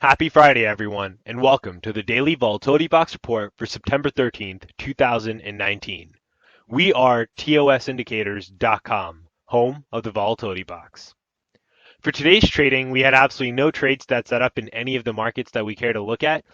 Happy Friday, everyone, and welcome to the Daily Volatility Box Report for September 13th, 2019. We are TOSindicators.com, home of the Volatility Box. For today's trading, we had absolutely no trade stats set up in any of the markets that we care to look at.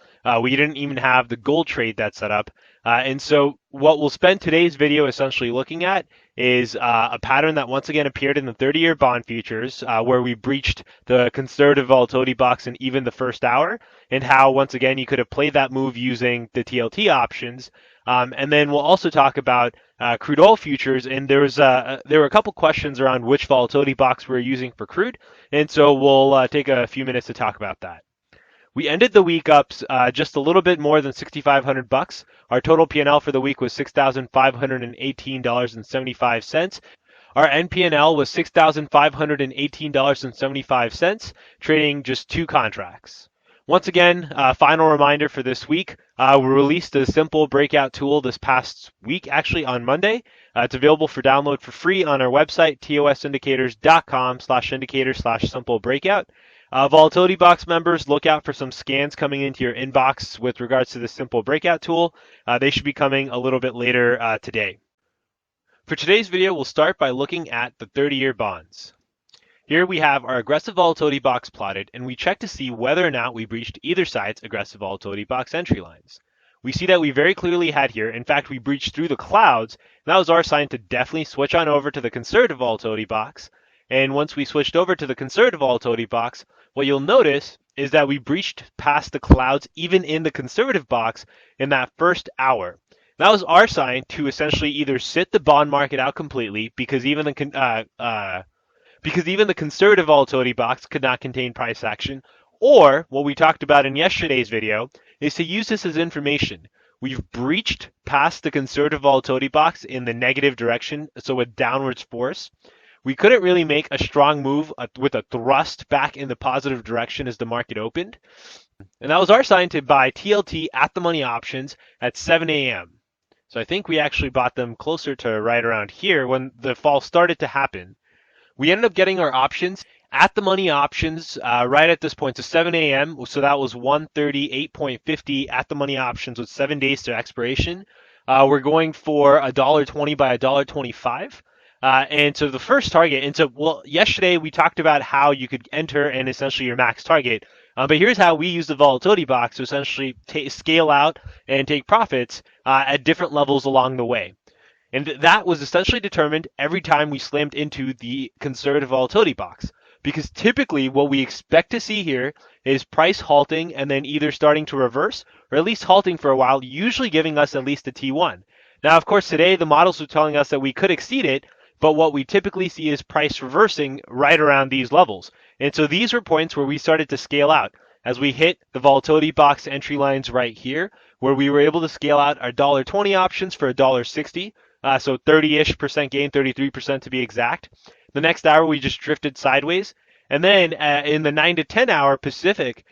We didn't even have the gold trade that's set up. And so what we'll spend today's video essentially looking at is a pattern that once again appeared in the 30-year bond futures where we breached the conservative volatility box in even the first hour, and how once again you could have played that move using the TLT options. And then we'll also talk about crude oil futures, and there were a couple questions around which volatility box we're using for crude, and so we'll take a few minutes to talk about that. We ended the week up just a little bit more than $6,500. Our total P&L for the week was $6,518.75. Our NP&L was $6,518.75, trading just 2 contracts. Once again, final reminder for this week, we released a simple breakout tool this past week, actually on Monday. It's available for download for free on our website, tosindicators.com/indicator/simple breakout. Volatility Box members, look out for some scans coming into your inbox with regards to the simple breakout tool. They should be coming a little bit later today. For today's video, we'll start by looking at the 30-year bonds. Here we have our aggressive volatility box plotted, and we check to see whether or not we breached either side's aggressive volatility box entry lines. We see that we very clearly had here, in fact, we breached through the clouds, and that was our sign to definitely switch on over to the conservative volatility box. And once we switched over to the conservative volatility box, what you'll notice is that we breached past the clouds even in the conservative box in that first hour. That was our sign to essentially either sit the bond market out completely because even the conservative volatility box could not contain price action, or what we talked about in yesterday's video is to use this as information. We've breached past the conservative volatility box in the negative direction, so a downwards force. We couldn't really make a strong move with a thrust back in the positive direction as the market opened. And that was our sign to buy TLT at the money options at 7 a.m. So I think we actually bought them closer to right around here when the fall started to happen. We ended up getting our options at the money options right at this point, so 7 a.m. So that was 138.50 at the money options with 7 days to expiration. We're going for $1.20 by $1.25. And so the first target, and so, well, yesterday we talked about how you could enter and essentially your max target. But here's how we use the volatility box to essentially scale out and take profits at different levels along the way. And that was essentially determined every time we slammed into the conservative volatility box. Because typically what we expect to see here is price halting and then either starting to reverse or at least halting for a while, usually giving us at least a T1. Now, of course, today the models are telling us that we could exceed it, but what we typically see is price reversing right around these levels. And so these were points where we started to scale out as we hit the volatility box entry lines right here, where we were able to scale out our $1.20 options for $1.60. So 30-ish% gain, 33% to be exact. The next hour, we just drifted sideways. And then in the 9 to 10 hour Pacific,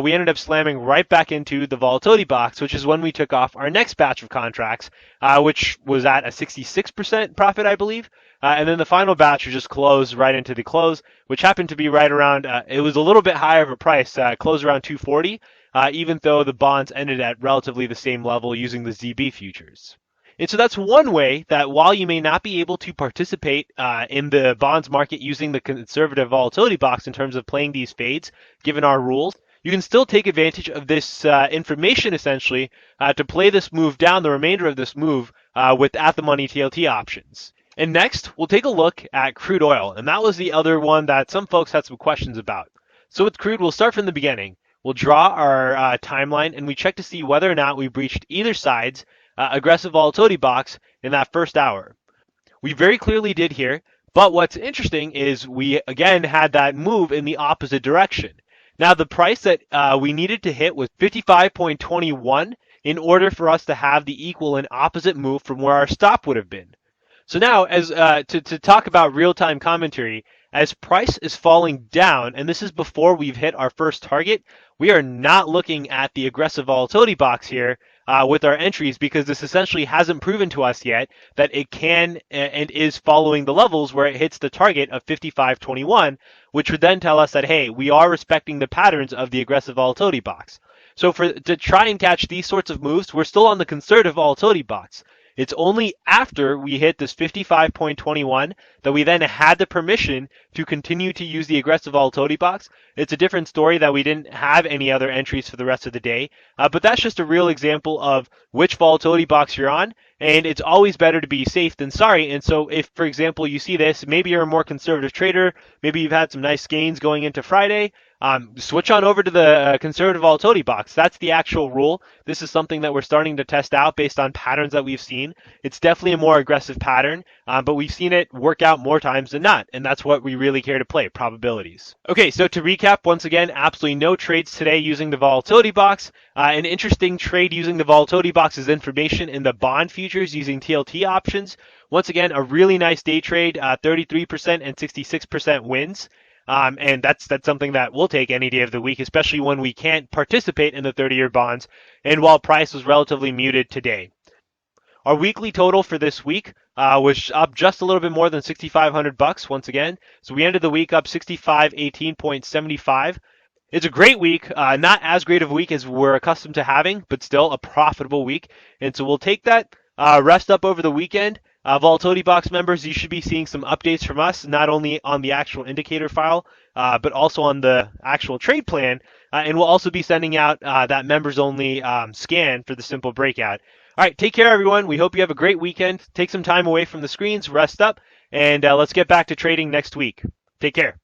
we ended up slamming right back into the volatility box, which is when we took off our next batch of contracts, which was at a 66% profit, I believe. And then the final batch was just closed right into the close, which happened to be right around, it was a little bit higher of a price, closed around 240, even though the bonds ended at relatively the same level using the ZB futures. And so that's one way that while you may not be able to participate in the bonds market using the conservative volatility box in terms of playing these fades, given our rules, you can still take advantage of this information essentially to play this move down, the remainder of this move with at the money TLT options. And next, we'll take a look at crude oil. And that was the other one that some folks had some questions about. So with crude, we'll start from the beginning. We'll draw our timeline and we check to see whether or not we breached either side's aggressive volatility box in that first hour. We very clearly did here, but what's interesting is we again had that move in the opposite direction. Now the price that we needed to hit was 55.21 in order for us to have the equal and opposite move from where our stop would have been. So now, as to talk about real-time commentary, as price is falling down, and this is before we've hit our first target, we are not looking at the aggressive volatility box here with our entries, because this essentially hasn't proven to us yet that it can and is following the levels where it hits the target of 55.21, which would then tell us that, hey, we are respecting the patterns of the aggressive volatility box. So to try and catch these sorts of moves, we're still on the conservative volatility box. It's only after we hit this 55.21 that we then had the permission to continue to use the aggressive volatility box. It's a different story that we didn't have any other entries for the rest of the day, but that's just a real example of which volatility box you're on. And it's always better to be safe than sorry. And so if, for example, you see this, maybe you're a more conservative trader, maybe you've had some nice gains going into Friday, switch on over to the conservative volatility box. That's the actual rule. This is something that we're starting to test out based on patterns that we've seen. It's definitely a more aggressive pattern, but we've seen it work out more times than not, and that's what we really care to play, probabilities. Okay, so to recap, once again, absolutely no trades today using the volatility box. An interesting trade using the volatility box is information in the bond futures using TLT options. Once again, a really nice day trade, 33% and 66% wins. And that's something that we'll take any day of the week, especially when we can't participate in the 30-year bonds and while price was relatively muted today. Our weekly total for this week was up just a little bit more than $6,500 once again. So we ended the week up 6518.75. It's a great week, not as great of a week as we're accustomed to having, but still a profitable week. And so we'll take that, rest up over the weekend. Volatility Box members, you should be seeing some updates from us, not only on the actual indicator file, but also on the actual trade plan. And we'll also be sending out that members only scan for the simple breakout. All right, take care, everyone. We hope you have a great weekend. Take some time away from the screens, rest up, and let's get back to trading next week. Take care.